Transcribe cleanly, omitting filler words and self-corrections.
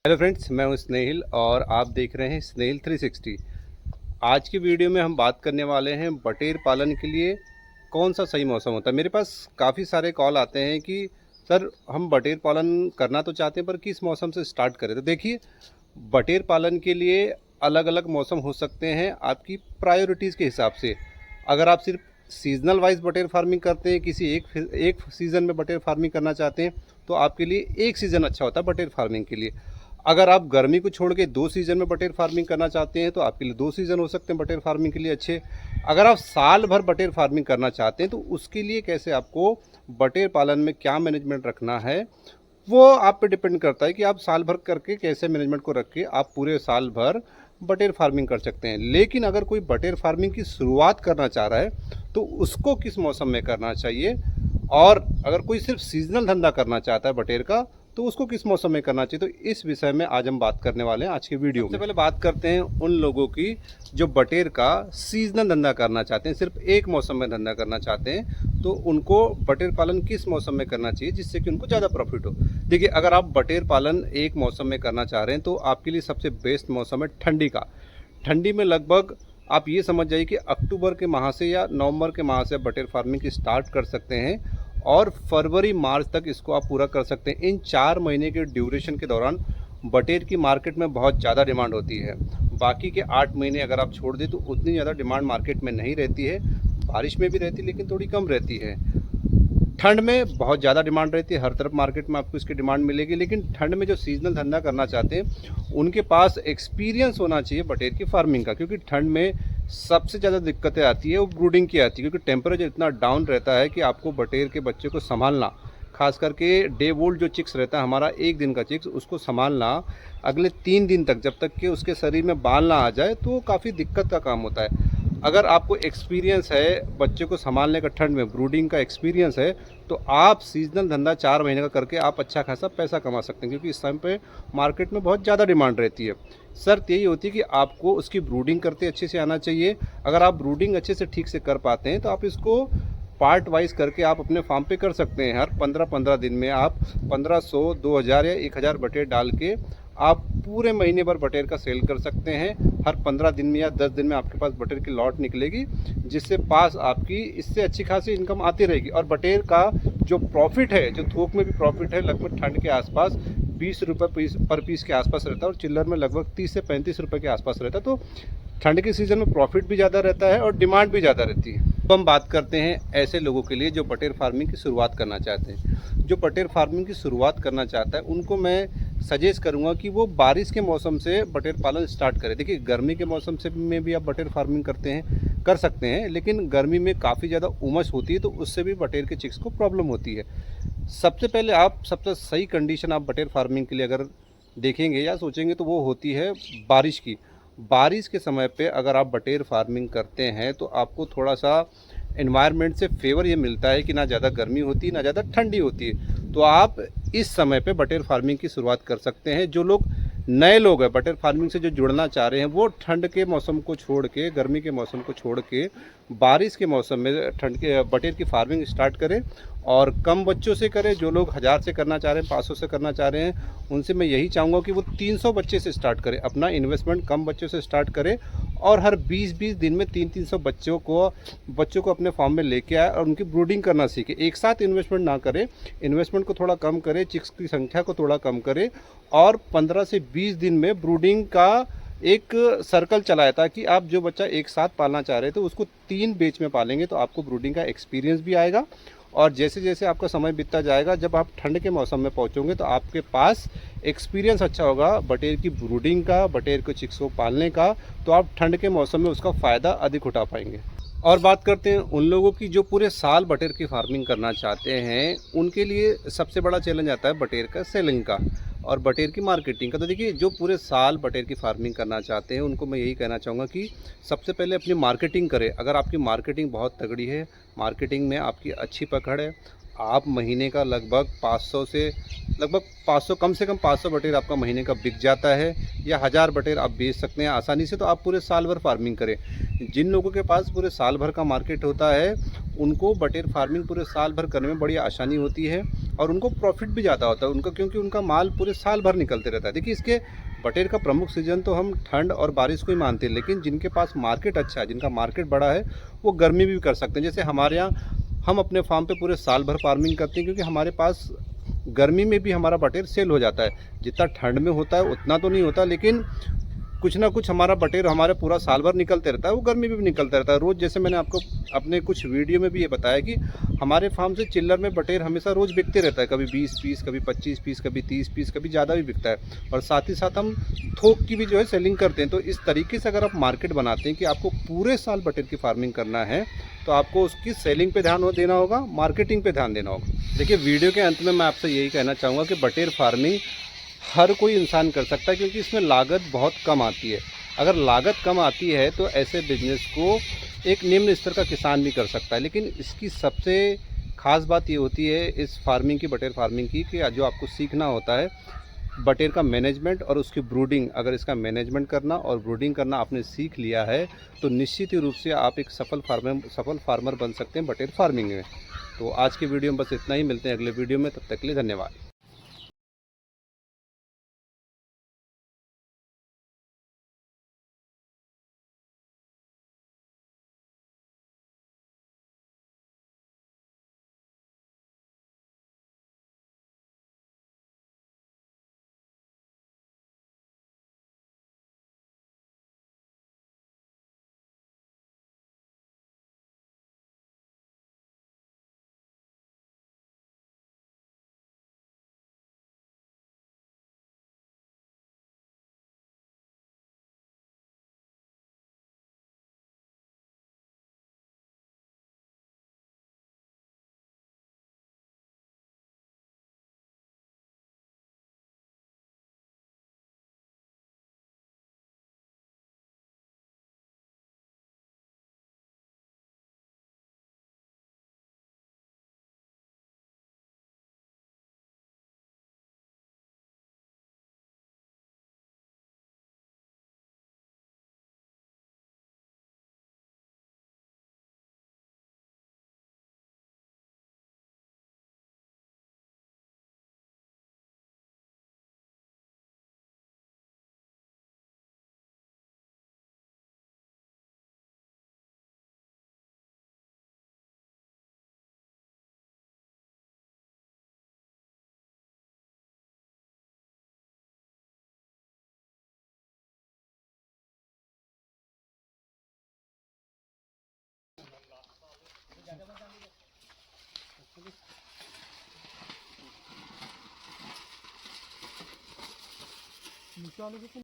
Hello friends, मैं हूं स्नेहिल और आप देख रहे हैं स्नेहिल 360। आज की वीडियो में हम बात करने वाले हैं बटेर पालन के लिए कौन सा सही मौसम होता है। मेरे पास काफ़ी सारे कॉल आते हैं कि सर हम बटेर पालन करना तो चाहते हैं पर किस मौसम से स्टार्ट करें। तो देखिए, बटेर पालन के लिए अलग अलग मौसम हो सकते हैं आपकी प्रायोरिटीज़ के हिसाब से। अगर आप सिर्फ सीजनल वाइज बटेर फार्मिंग करते हैं, किसी एक सीज़न में बटेर फार्मिंग करना चाहते हैं, तो आपके लिए एक सीज़न अच्छा होता है बटेर फार्मिंग के लिए। अगर आप गर्मी को छोड़ के 2 सीज़न में बटेर फार्मिंग करना चाहते हैं तो आपके लिए 2 सीज़न हो सकते हैं बटेर फार्मिंग के लिए अच्छे। अगर आप साल भर बटेर फार्मिंग करना चाहते हैं तो उसके लिए कैसे आपको बटेर पालन में क्या मैनेजमेंट रखना है, वो आप पे डिपेंड करता है कि आप साल भर करके कैसे मैनेजमेंट को रख के आप पूरे साल भर बटेर फार्मिंग कर सकते हैं। लेकिन अगर कोई बटेर फार्मिंग की शुरुआत करना चाह रहा है तो उसको किस मौसम में करना चाहिए, और अगर कोई सिर्फ सीजनल धंधा करना चाहता है बटेर का तो उसको किस मौसम में करना चाहिए, तो इस विषय में आज हम बात करने वाले हैं आज के वीडियो में। सबसे पहले बात करते हैं उन लोगों की जो बटेर का सीजनल धंधा करना चाहते हैं, सिर्फ एक मौसम में धंधा करना चाहते हैं, तो उनको बटेर पालन किस मौसम में करना चाहिए जिससे कि उनको ज़्यादा प्रॉफिट हो। देखिए, अगर आप बटेर पालन एक मौसम में करना चाह रहे हैं तो आपके लिए सबसे बेस्ट मौसम है ठंडी का। ठंडी में लगभग आप ये समझ जाइए कि अक्टूबर के माह से या नवंबर के माह से बटेर फार्मिंग की स्टार्ट कर सकते हैं और फरवरी मार्च तक इसको आप पूरा कर सकते हैं। इन 4 महीने के ड्यूरेशन के दौरान बटेर की मार्केट में बहुत ज़्यादा डिमांड होती है। बाकी के 8 महीने अगर आप छोड़ दें तो उतनी ज़्यादा डिमांड मार्केट में नहीं रहती है। बारिश में भी रहती है लेकिन थोड़ी कम रहती है। ठंड में बहुत ज़्यादा डिमांड रहती है, हर तरफ मार्केट में आपको इसकी डिमांड मिलेगी। लेकिन ठंड में जो सीजनल धंधा करना चाहते हैं उनके पास एक्सपीरियंस होना चाहिए बटेर की फार्मिंग का, क्योंकि ठंड में सबसे ज़्यादा दिक्कतें आती है वो ब्रूडिंग की आती है, क्योंकि टेम्परेचर इतना डाउन रहता है कि आपको बटेर के बच्चे को संभालना, खास करके डे वोल्ड जो चिक्स रहता है हमारा, एक दिन का चिक्स, उसको संभालना अगले 3 दिन तक, जब तक कि उसके शरीर में बाल ना आ जाए, तो काफ़ी दिक्कत का काम होता है। अगर आपको एक्सपीरियंस है बच्चे को संभालने का, ठंड में ब्रूडिंग का एक्सपीरियंस है, तो आप सीजनल धंधा 4 महीने का करके आप अच्छा खासा पैसा कमा सकते हैं, क्योंकि इस टाइम पे मार्केट में बहुत ज़्यादा डिमांड रहती है। शर्त यही होती है कि आपको उसकी ब्रूडिंग करते अच्छे से आना चाहिए। अगर आप ब्रूडिंग अच्छे से ठीक से कर पाते हैं तो आप इसको पार्ट वाइज करके आप अपने फार्म पे कर सकते हैं। हर 15-15 दिन में आप 1500, 2000 या 1000 बटेर डाल के आप पूरे महीने भर बटेर का सेल कर सकते हैं। हर 15 दिन में या 10 दिन में आपके पास बटेर की लॉट निकलेगी, जिससे पास आपकी इससे अच्छी खासी इनकम आती रहेगी। और बटेर का जो प्रॉफिट है, जो थोक में भी प्रॉफिट है, लगभग ठंड के आसपास 20 रुपये पर पीस के आसपास रहता है और चिल्लर में लगभग 30 से 35 रुपये के आसपास रहता है। तो ठंड के सीज़न में प्रॉफिट भी ज़्यादा रहता है और डिमांड भी ज़्यादा रहती है। तो हम बात करते हैं ऐसे लोगों के लिए जो बटेर फार्मिंग की शुरुआत करना चाहते हैं। जो बटेर फार्मिंग की शुरुआत करना चाहता है उनको मैं सजेस्ट करूंगा कि वो बारिश के मौसम से बटेर पालन स्टार्ट करें। देखिए, गर्मी के मौसम से में भी आप बटेर फार्मिंग कर सकते हैं, लेकिन गर्मी में काफ़ी ज़्यादा उमस होती है तो उससे भी बटेर के चिक्स को प्रॉब्लम होती है। सबसे पहले आप सबसे सही कंडीशन आप बटेर फार्मिंग के लिए अगर देखेंगे या सोचेंगे तो वो होती है बारिश की। बारिश के समय पे अगर आप बटेर फार्मिंग करते हैं तो आपको थोड़ा सा एनवायरनमेंट से फेवर ये मिलता है कि ना ज़्यादा गर्मी होती है ना ज़्यादा ठंडी होती है। तो आप इस समय पे बटेर फार्मिंग की शुरुआत कर सकते हैं। जो लोग नए लोग हैं बटेर फार्मिंग से जो जुड़ना चाह रहे हैं, वो ठंड के मौसम को छोड़ के, गर्मी के मौसम को छोड़ के बारिश के मौसम में ठंड के बटेर की फार्मिंग स्टार्ट करें और कम बच्चों से करें। जो लोग 1000 से करना चाह रहे हैं, 500 से करना चाह रहे हैं, उनसे मैं यही चाहूँगा कि वो 300 बच्चे से स्टार्ट करें। अपना इन्वेस्टमेंट कम बच्चों से स्टार्ट करें और हर 20-20 दिन में 300-300 बच्चों को अपने फार्म में लेके आए और उनकी ब्रूडिंग करना सीखे। एक साथ इन्वेस्टमेंट ना करें, इन्वेस्टमेंट को थोड़ा कम करें, चिक्स की संख्या को थोड़ा कम करें और 15 से 20 दिन में ब्रूडिंग का एक सर्कल चलाया, ताकि आप जो बच्चा एक साथ पालना चाह रहे थे उसको 3 बैच में पालेंगे तो आपको ब्रूडिंग का एक्सपीरियंस भी आएगा। और जैसे जैसे आपका समय बीतता जाएगा, जब आप ठंड के मौसम में पहुंचोगे तो आपके पास एक्सपीरियंस अच्छा होगा बटेर की ब्रूडिंग का, बटेर को चिक्स को पालने का, तो आप ठंड के मौसम में उसका फ़ायदा अधिक उठा पाएंगे। और बात करते हैं उन लोगों की जो पूरे साल बटेर की फार्मिंग करना चाहते हैं। उनके लिए सबसे बड़ा चैलेंज आता है बटेर का सेलिंग का और बटेर की मार्केटिंग का। तो देखिए, जो पूरे साल बटेर की फार्मिंग करना चाहते हैं उनको मैं यही कहना चाहूँगा कि सबसे पहले अपनी मार्केटिंग करें। अगर आपकी मार्केटिंग बहुत तगड़ी है, मार्केटिंग में आपकी अच्छी पकड़ है, आप महीने का लगभग 500 से लगभग 500 कम से कम 500 बटेर आपका महीने का बिक जाता है, या 1000 बटेर आप बेच सकते हैं आसानी से। तो आप पूरे साल भर फार्मिंग करें। जिन लोगों के पास पूरे साल भर का मार्केट होता है, उनको बटेर फार्मिंग पूरे साल भर करने में बड़ी आसानी होती है और उनको प्रॉफिट भी ज़्यादा होता है उनका, क्योंकि उनका माल पूरे साल भर निकलते रहता है। देखिए, इसके बटेर का प्रमुख सीज़न तो हम ठंड और बारिश को ही मानते हैं, लेकिन जिनके पास मार्केट अच्छा है, जिनका मार्केट बड़ा है, वो गर्मी में भी कर सकते हैं। जैसे हमारे यहाँ हम अपने फार्म पे पूरे साल भर फार्मिंग करते हैं, क्योंकि हमारे पास गर्मी में भी हमारा बटेर सेल हो जाता है। जितना ठंड में होता है उतना तो नहीं होता, लेकिन कुछ ना कुछ हमारा बटेर हमारे पूरा साल भर निकलते रहता है, वो गर्मी में भी निकलता रहता है रोज़। जैसे मैंने आपको अपने कुछ वीडियो में भी ये बताया कि हमारे फार्म से चिल्लर में बटेर हमेशा रोज़ बिकते रहता है, कभी 20 पीस, कभी 25 पीस, कभी 30 पीस, कभी ज़्यादा भी बिकता है। और साथ ही साथ हम थोक की भी जो है सेलिंग करते हैं। तो इस तरीके से अगर आप मार्केट बनाते हैं कि आपको पूरे साल बटेर की फार्मिंग करना है, तो आपको उसकी सेलिंग पे ध्यान देना होगा, मार्केटिंग पे ध्यान देना होगा। देखिए, वीडियो के अंत में मैं आपसे यही कहना चाहूँगा कि बटेर फार्मिंग हर कोई इंसान कर सकता है, क्योंकि इसमें लागत बहुत कम आती है। अगर लागत कम आती है तो ऐसे बिजनेस को एक निम्न स्तर का किसान भी कर सकता है। लेकिन इसकी सबसे ख़ास बात ये होती है इस फार्मिंग की, बटेर फार्मिंग की, कि जो आपको सीखना होता है बटेर का मैनेजमेंट और उसकी ब्रूडिंग। अगर इसका मैनेजमेंट करना और ब्रूडिंग करना आपने सीख लिया है, तो निश्चित ही रूप से आप एक सफल फार्मर बन सकते हैं बटेर फार्मिंग में। तो आज की वीडियो में बस इतना ही। मिलते हैं अगले वीडियो में, तब तक के लिए धन्यवाद।